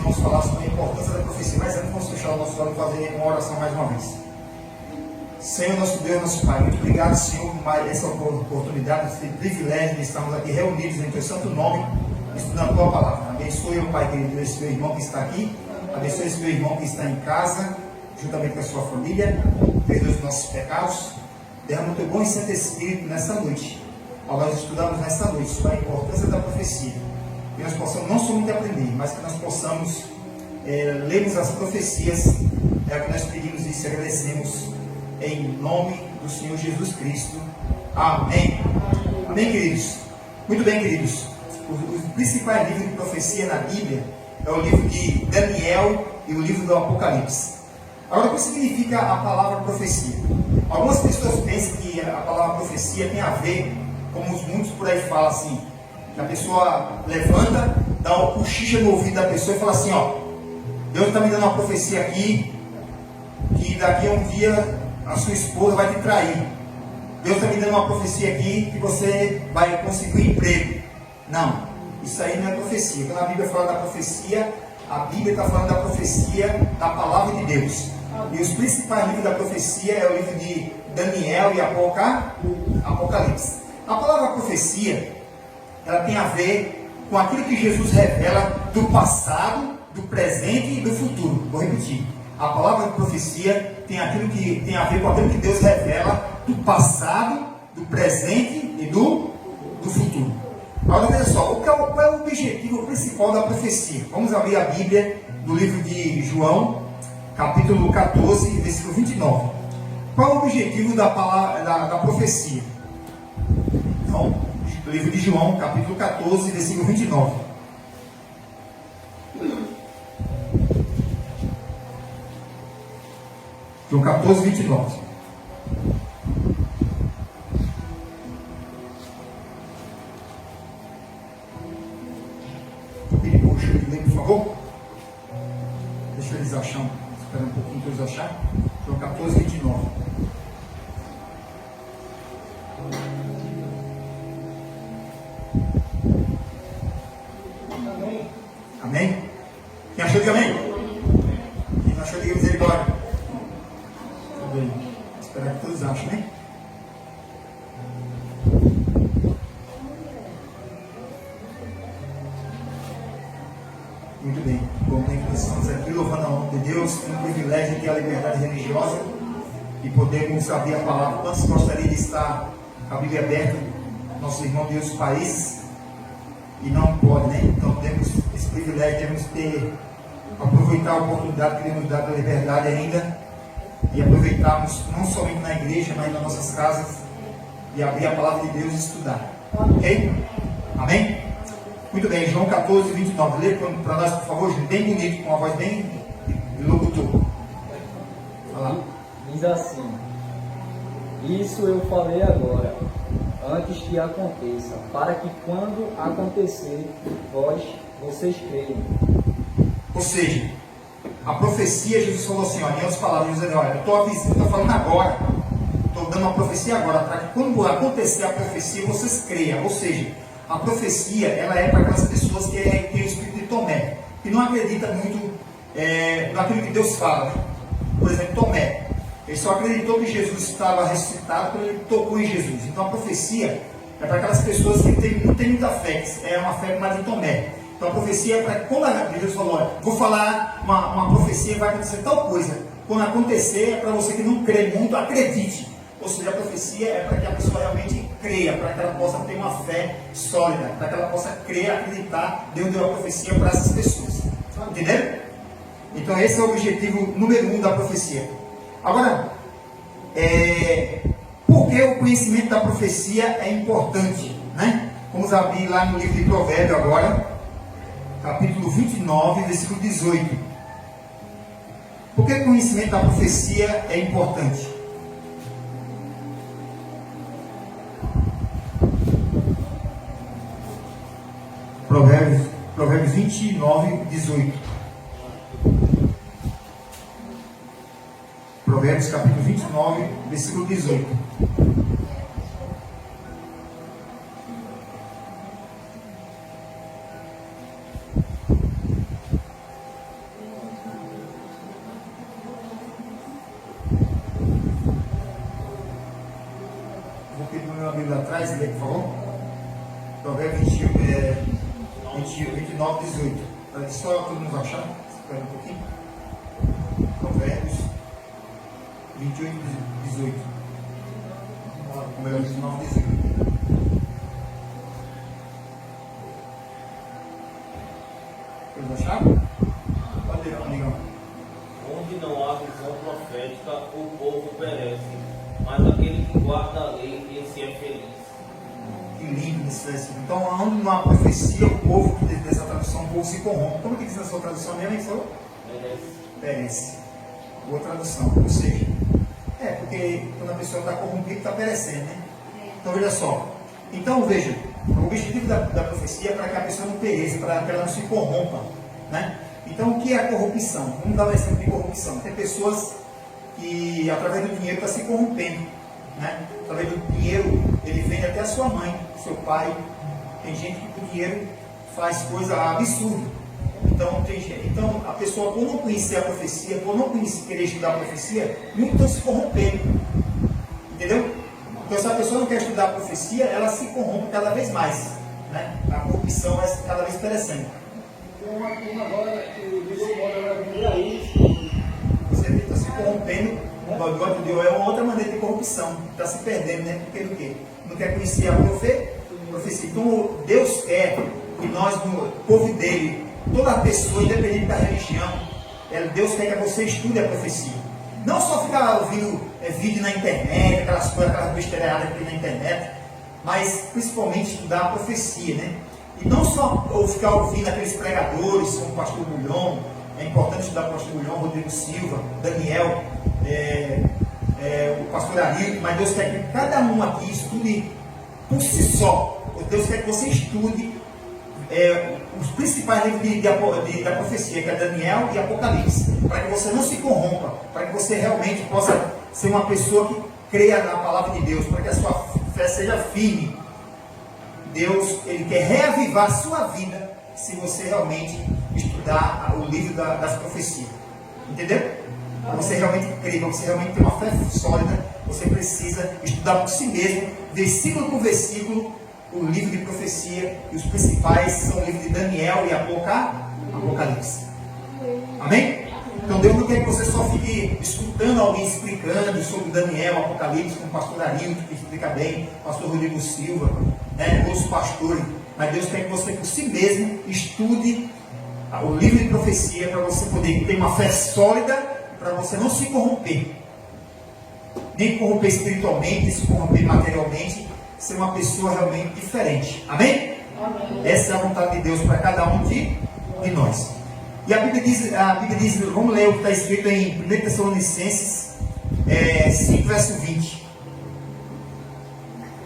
vamos falar sobre a importância da profecia. Mas antes, vamos fechar o nosso olho e fazer uma oração mais uma vez. Senhor, nosso Deus, nosso Pai, muito obrigado, Senhor, por mais essa oportunidade, esse privilégio de estarmos aqui reunidos em Teu santo nome, estudando a Tua palavra. Abençoe, meu Pai querido, esse meu irmão que está aqui, abençoe esse meu irmão que está em casa, juntamente com a sua família, perdoe os nossos pecados, derrama o Teu bom e santo Espírito nessa noite, ao nós estudarmos nessa noite sobre a importância da profecia, que nós possamos não somente aprender, mas que nós possamos lermos as profecias, é o que nós pedimos e se agradecemos, em nome do Senhor Jesus Cristo. Amém. Amém, queridos? Muito bem, queridos. Os principais livros de profecia na Bíblia é o livro de Daniel e o livro do Apocalipse. Agora, o que significa a palavra profecia? Algumas pessoas pensam que a palavra profecia tem a ver, como muitos por aí falam assim, que a pessoa levanta, dá uma cochicha no ouvido da pessoa e fala assim, ó, Deus está me dando uma profecia aqui, que daqui a um dia a sua esposa vai te trair. Deus está me dando uma profecia aqui que você vai conseguir um emprego. Não, isso aí não é profecia. Quando a Bíblia fala da profecia, a Bíblia está falando da profecia da palavra de Deus. E os principais livros da profecia é o livro de Daniel e Apocalipse. A palavra profecia, ela tem a ver com aquilo que Jesus revela do passado, do presente e do futuro. Vou repetir. A palavra profecia tem a ver com aquilo que Deus revela do passado, do presente e do futuro. Agora veja só, qual é o objetivo principal da profecia? Vamos abrir a Bíblia no livro de João, capítulo 14, versículo 29. Qual é o objetivo da profecia? Então, no livro de João, capítulo 14, versículo 29. João 14, 29. Puxa, ler, por favor. Deixa eles achar. Espera um pouquinho para eles acharem. João 14, 29. Amém? Amém? Quem achou de amém? Quem não achou de misericórdia? Bem, espero que todos achem, né? Muito bem. Bom, nós estamos aqui louvando a nome de Deus, um privilégio de ter a liberdade religiosa e podermos abrir a palavra. Quantos gostaria de estar com a Bíblia aberta, nosso irmão de outros países, e não pode, né? Então temos esse privilégio, temos que aproveitar a oportunidade que nos dá da liberdade ainda, e aproveitarmos não somente na igreja, mas nas nossas casas, e abrir a palavra de Deus e estudar. Ok? Amém? Muito bem, João 14, 29. Lê para nós, por favor, bem bonito, com uma voz bem locutor. Olha lá. Diz assim: isso eu falei agora, antes que aconteça, para que quando acontecer, vocês creiam. Ou seja, a profecia, Jesus falou assim, ó, em outras palavras, Jesus, olha, eu estou falando agora, estou dando uma profecia agora, para que quando acontecer a profecia, vocês creiam. Ou seja, a profecia, ela é para aquelas pessoas que têm o espírito de Tomé, que não acredita muito naquilo que Deus fala. Por exemplo, Tomé, ele só acreditou que Jesus estava ressuscitado quando ele tocou em Jesus. Então a profecia é para aquelas pessoas que não têm muita fé, é uma fé mais de Tomé. Então a profecia é para quando Jesus falou, olha, vou falar uma profecia, vai acontecer tal coisa. Quando acontecer, é para você que não crê muito, acredite. Ou seja, a profecia é para que a pessoa realmente creia, para que ela possa ter uma fé sólida, para que ela possa crer, acreditar. Deus deu a profecia para essas pessoas. Entenderam? Então esse é o objetivo número 1 da profecia. Agora, por que o conhecimento da profecia é importante? Né? Vamos abrir lá no livro de Provérbios agora, capítulo 29, versículo 18. Por que o conhecimento da profecia é importante? Provérbios 29, 18. Provérbios capítulo 29, versículo 18. 29, 18. Só todo mundo achar? Espera um pouquinho. Provérbios 28, 18. Ou melhor, 19, 18. Todos acharam? Pode ler, amigão. Onde não há visão profética, o povo perece, mas aquele que guarda a lei, esse é feliz. Que lindo nesse versículo. Então, onde não há profecia, o povo, dessa tradução, o povo se corrompe. Como é que diz na sua tradução mesmo, hein, falou? Perece. Boa tradução. Ou seja, porque quando a pessoa está corrompida, está perecendo, né? Então, veja só. Então, veja, o objetivo da profecia é para que a pessoa não pereça, para que ela não se corrompa, né? Então, o que é a corrupção? Vamos dar um exemplo de corrupção. Tem pessoas que, através do dinheiro, estão se corrompendo, né? Através do dinheiro, ele vende até a sua mãe, seu pai. Tem gente que com dinheiro faz coisa absurda. Então, a pessoa, por não conhecer a profecia, por não querer estudar a profecia, muitos estão se corrompendo. Entendeu? Então, se a pessoa não quer estudar a profecia, ela se corrompe cada vez mais, né? A corrupção vai cada vez perecendo. Tem uma turma agora que ligou o modo agora vem aí. Você está se corrompendo, o bigode de Deus é uma outra maneira de corrupção. Está se perdendo, né? Porque do quê? Não quer conhecer a profecia. Então, Deus quer que nós, o povo dele, toda pessoa, independente da religião, Deus quer que você estude a profecia. Não só ficar ouvindo vídeo na internet, aquelas coisas, aquelas besteiradas que tem na internet, mas principalmente estudar a profecia, né? E não só ficar ouvindo aqueles pregadores, como o pastor Bulhão. É importante estudar o pastor Bulhão, Rodrigo Silva, Daniel, o pastor Arilton, mas Deus quer que cada um aqui estude por si só. Deus quer que você estude os principais livros da profecia, que é Daniel e Apocalipse, para que você não se corrompa, para que você realmente possa ser uma pessoa que creia na palavra de Deus, para que a sua fé seja firme. Deus, Ele quer reavivar a sua vida se você realmente estudar o livro das profecias. Entendeu? Para você realmente crer, para você realmente ter uma fé sólida, você precisa estudar por si mesmo, versículo por versículo, o livro de profecia. E os principais são o livro de Daniel e Apocalipse. Amém? Então Deus não quer que você só fique escutando alguém explicando sobre Daniel, Apocalipse, como o pastor Arilton, que explica bem, o pastor Rodrigo Silva, né, outros pastores. Mas Deus quer que você por si mesmo estude o livro de profecia, para você poder ter uma fé sólida, para você não se corromper, nem corromper espiritualmente, nem se corromper materialmente, ser uma pessoa realmente diferente. Amém? Amém. Essa é a vontade de Deus para cada um de nós. E a Bíblia diz, vamos ler o que está escrito em 1 Tessalonicenses 5, verso 20.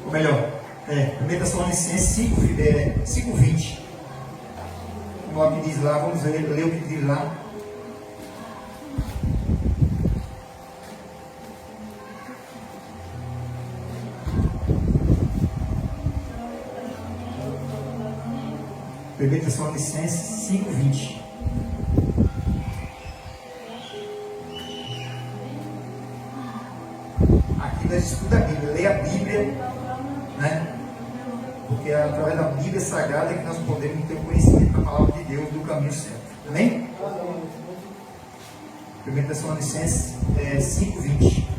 Ou melhor, 1 Tessalonicenses 5, 20. Vamos lá o que diz lá, vamos ler o que diz lá. Primeira Tessalonicenses 5, 20. Aqui nós estudamos a Bíblia, lê a Bíblia, né? Porque é através da Bíblia Sagrada que nós podemos ter o conhecimento da palavra de Deus, do caminho certo. Amém? 1 Tessalonicenses 5, 20.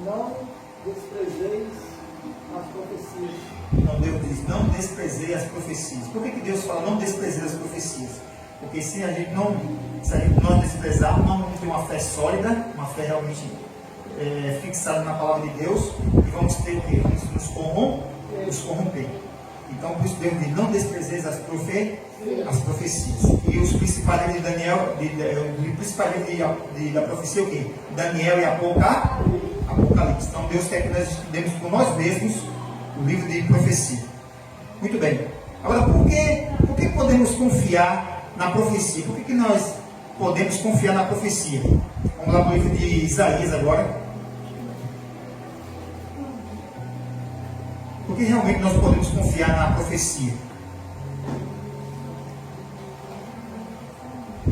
Não desprezeis as profecias. Então Deus diz, não desprezei as profecias. Por que Deus fala não desprezei as profecias? Porque se a gente não desprezar, não vamos ter uma fé sólida, uma fé realmente fixada na palavra de Deus, e vamos ter o quê? Vamos nos corromper. Então por isso Deus diz, não desprezeis as profecias. E os principais livros de Daniel, o principal livro da profecia é o quê? Daniel e Apocalipse. Então Deus quer que nós estudemos por nós mesmos o livro de profecia. Muito bem. Agora, por que podemos confiar na profecia? Por que nós podemos confiar na profecia? Vamos lá para o livro de Isaías agora. Por que realmente nós podemos confiar na profecia?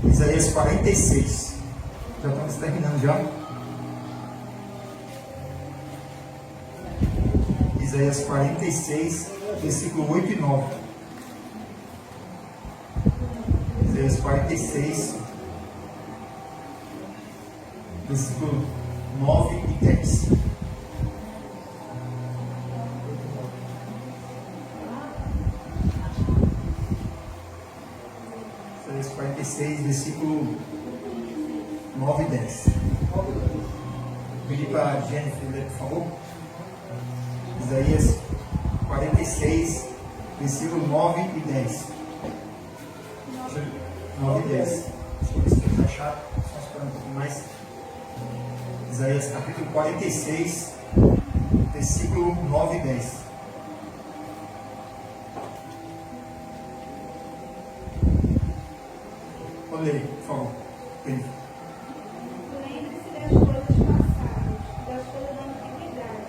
Isaías 46. Já estamos terminando já. Isaías 46, versículo 8 e 9. Isaías 46, versículo 9 e 10. Isaías 46, versículo 9 e 10. Vou pedir para a Jennifer ler, por favor. Isaías 46, versículo 9 e 10. 9 e 10. Deixa eu ver se vocês acharam. Só esperar um pouquinho mais. Isaías capítulo 46, versículo 9 e 10. Pode ler, por favor. Lembre-se das coisas passadas, das coisas da antiguidade,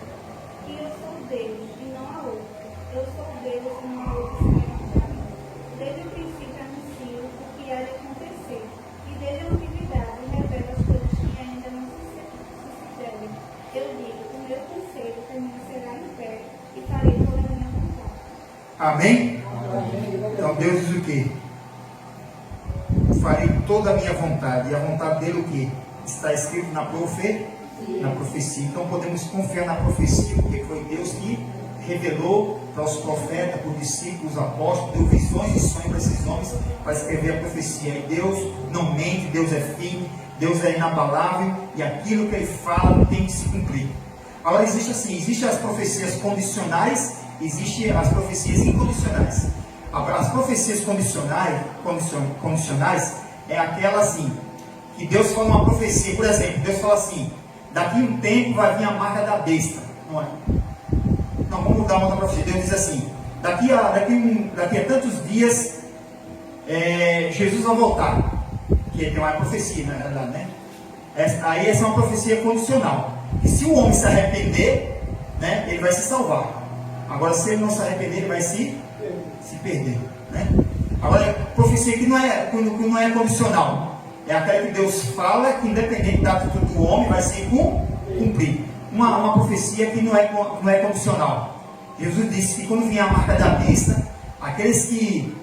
que eu sou Deus e não há outro. Eu sou Deus e não há outro semelhante a mim. Desde o princípio anuncio o que há de acontecer, e desde a antiguidade revelo as coisas que ainda não sucedem. Eu digo, o meu conselho permanecerá em pé e farei toda a minha vontade. Amém? Então Deus diz o quê? Farei toda a minha vontade. E a vontade dele o quê? Está escrito na profecia. Então podemos confiar na profecia, porque foi Deus que revelou para os profetas, para os discípulos, apóstolos, deu visões e sonhos para esses homens para escrever a profecia. E Deus não mente, Deus é firme, Deus é inabalável, e aquilo que ele fala tem que se cumprir. Agora existem as profecias condicionais, existem as profecias incondicionais. As profecias condicionais é aquela assim, que Deus fala uma profecia, por exemplo, Deus fala assim, daqui a um tempo vai vir a marca da besta. Não é? Não, vamos mudar outra profecia. Deus diz assim, daqui a tantos dias Jesus vai voltar. Que tem uma profecia, na verdade, né? Aí essa é uma profecia condicional. E se o homem se arrepender, né, ele vai se salvar. Agora, se ele não se arrepender, ele vai se perder, né? Agora, profecia que não é condicional, é aquela que Deus fala que independente da atitude do homem vai se cumprir. Uma profecia que não é condicional. Jesus disse que quando vier a marca da besta, aqueles que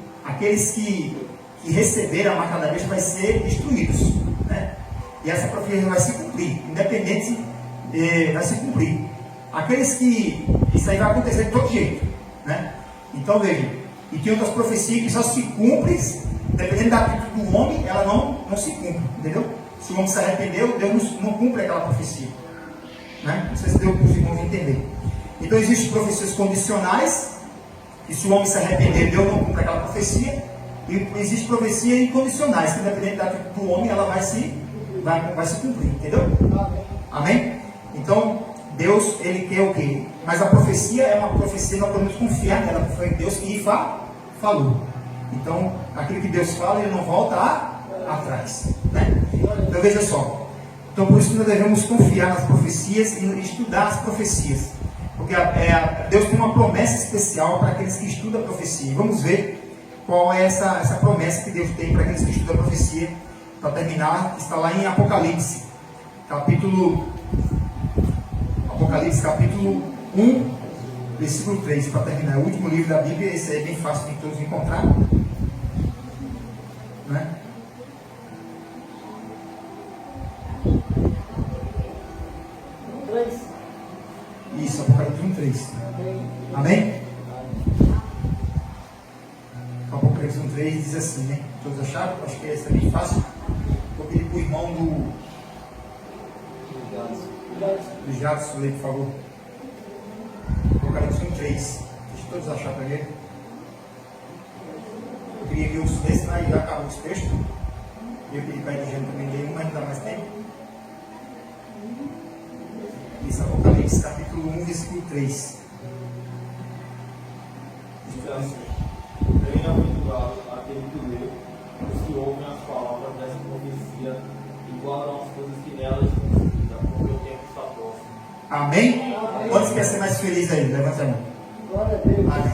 receberem a marca da besta vai ser destruídos, né? E essa profecia vai se cumprir, independente, vai se cumprir. Isso aí vai acontecer de todo jeito, né? Então veja. E tem outras profecias que só se cumprem, dependendo da atitude do homem, ela não se cumpre, entendeu? Se o homem se arrependeu, Deus não cumpre aquela profecia, né? Não sei se deu para os irmãos entender. Então existem profecias condicionais, que se o homem se arrepender, Deus não cumpre aquela profecia. E existem profecias incondicionais, que independente da atitude do homem, ela vai se cumprir, entendeu? Amém? Então, Deus, ele quer o quê? Mas a profecia é uma profecia, nós podemos confiar nela, porque foi Deus que falou. Então, aquilo que Deus fala, ele não volta atrás, né? Então, veja só. Então, por isso que nós devemos confiar nas profecias e estudar as profecias. Porque Deus tem uma promessa especial para aqueles que estudam a profecia. Vamos ver qual é essa promessa que Deus tem para aqueles que estudam a profecia. Para terminar, está lá em Apocalipse, capítulo 1, versículo 3, para terminar. É o último livro da Bíblia, esse aí é bem fácil de todos encontrar, né? Isso, Apocalipse 1, 3. Amém? Apocalipse 1, 3 diz assim, né? Todos acharam? Acho que essa é bem fácil. Vou pedir para o irmão do Jadson ler, por favor. Apocalipse 1, 3. Deixa todos achar para ele. Eu queria ver os textos, mas já acabou os textos. Eu pedi para a Edilene também ler, mas não dá mais tempo. Isso, Apocalipse capítulo 1, versículo 3. Diz assim: bem-aventurado aquele que lê, os que ouvem as palavras dessa profecia e guardam as coisas que nelas estão escritas, porque o tempo está próximo. Amém? Quantos quer ser mais feliz aí? Levanta a mão. Glória a Deus. Amém.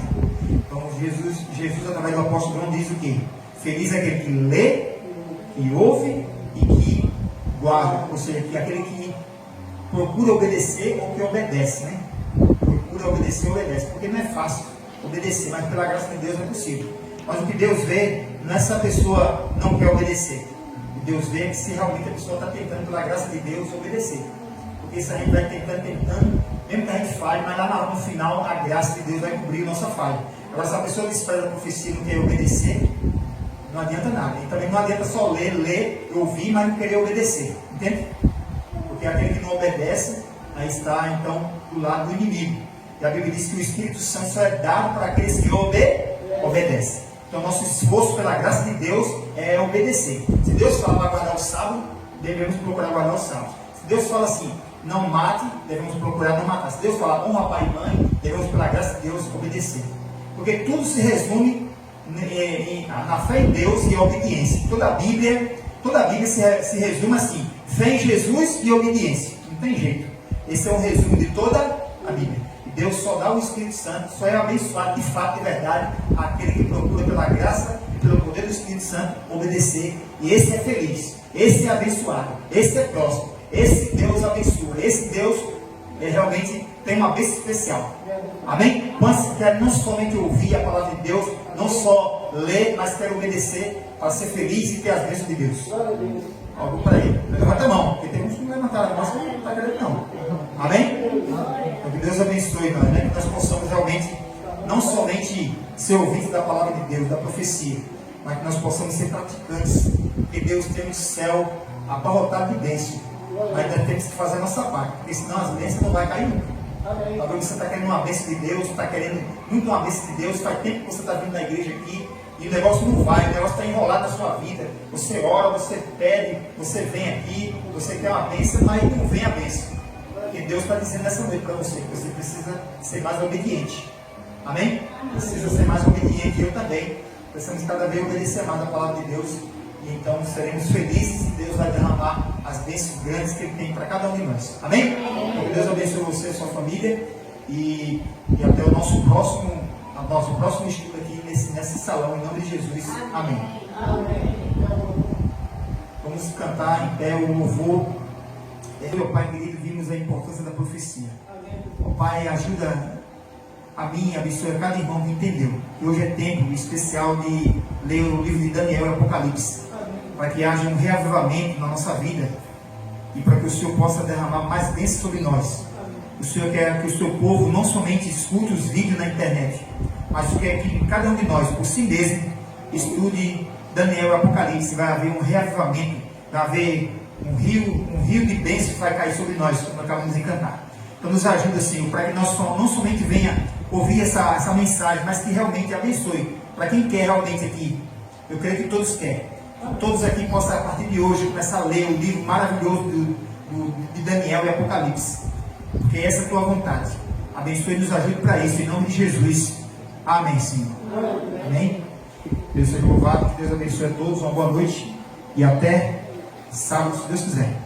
Então Jesus, através do apóstolo João, diz o quê? Feliz é aquele que lê que ouve e que guarda, ou seja, que aquele que procura obedecer ou que obedece, né? Procura obedecer ou obedece, porque não é fácil obedecer, mas pela graça de Deus é possível. Mas o que Deus vê não é se a pessoa não quer obedecer. O que Deus vê é que se realmente a pessoa está tentando, pela graça de Deus, obedecer. Porque se a gente vai tentando, mesmo que a gente falhe, mas lá no final a graça de Deus vai cobrir a nossa falha. Agora, se a pessoa despreza a profecia e não quer obedecer, não adianta nada. E também não adianta só ler, ouvir, mas não querer obedecer. Entende? Porque aquele que não obedece, aí está então do lado do inimigo. E a Bíblia diz que o Espírito Santo só é dado para aqueles que obedecem. Então, nosso esforço pela graça de Deus é obedecer. Se Deus fala para guardar o sábado, devemos procurar guardar o sábado. Se Deus fala assim, não mate, devemos procurar não matar. Se Deus fala honra pai e mãe, devemos, pela graça de Deus, obedecer. Porque tudo se resume na fé em Deus e a obediência. Toda a Bíblia se resume assim: fé em Jesus e obediência. Não tem jeito. Esse é um resumo de toda a Bíblia. Deus só dá o Espírito Santo, só é abençoado de fato e verdade aquele que procura pela graça e pelo poder do Espírito Santo obedecer. E esse é feliz, esse é abençoado, esse é próximo, esse Deus abençoa, esse Deus realmente tem uma bênção especial. Amém? Quantos querem não somente ouvir a palavra de Deus, não só ler, mas querem obedecer para ser feliz e ter as bênçãos de Deus? Algo para aí. Levanta a mão, porque tem uns que não levantaram a mão, você não está querendo não. Amém? Então, que Deus abençoe nós, né? Que nós possamos realmente, não somente ser ouvintes da palavra de Deus, da profecia, mas que nós possamos ser praticantes. Porque Deus tem um céu abarrotado de bênção. Mas nós temos que fazer a nossa parte, porque senão as bênçãos não vão cair nunca. Talvez você está querendo uma bênção de Deus, está querendo muito uma bênção de Deus, faz tempo que você está vindo na igreja aqui, e o negócio não vai, o negócio está enrolado na sua vida. Você ora, você pede, você vem aqui, você quer uma bênção, mas não vem a bênção. Porque Deus está dizendo nessa noite para você que você precisa ser mais obediente. Amém? Precisa ser mais obediente, eu também. Precisamos cada vez obedecer mais a palavra de Deus. E então seremos felizes e Deus vai derramar as bênçãos grandes que Ele tem para cada um de nós. Amém? Então, Deus abençoe você e a sua família. E até o nosso próximo estudo aqui nesse salão, em nome de Jesus. Amém. Vamos cantar em pé o louvor. Meu Pai querido, vimos a importância da profecia. Ó Pai, ajuda a mim, abençoe a cada irmão que entendeu que hoje é tempo especial de ler o livro de Daniel e Apocalipse, para que haja um reavivamento na nossa vida e para que o Senhor possa derramar mais bênçãos sobre nós. O Senhor quer que o seu povo não somente escute os vídeos na internet, mas quer que cada um de nós, por si mesmo, estude Daniel e Apocalipse. Vai haver um reavivamento, vai haver um rio de bênçãos que vai cair sobre nós, como acabamos de cantar. Então nos ajuda, Senhor, para que nós não somente venha ouvir essa mensagem, mas que realmente abençoe. Para quem quer realmente aqui, eu creio que todos querem. Todos aqui possam, a partir de hoje, começar a ler o livro maravilhoso de Daniel e Apocalipse. Porque essa é a tua vontade. Abençoe e nos ajude para isso, em nome de Jesus. Amém, Senhor. Amém. Deus seja louvado, que Deus abençoe a todos, uma boa noite e até sábado, se Deus quiser.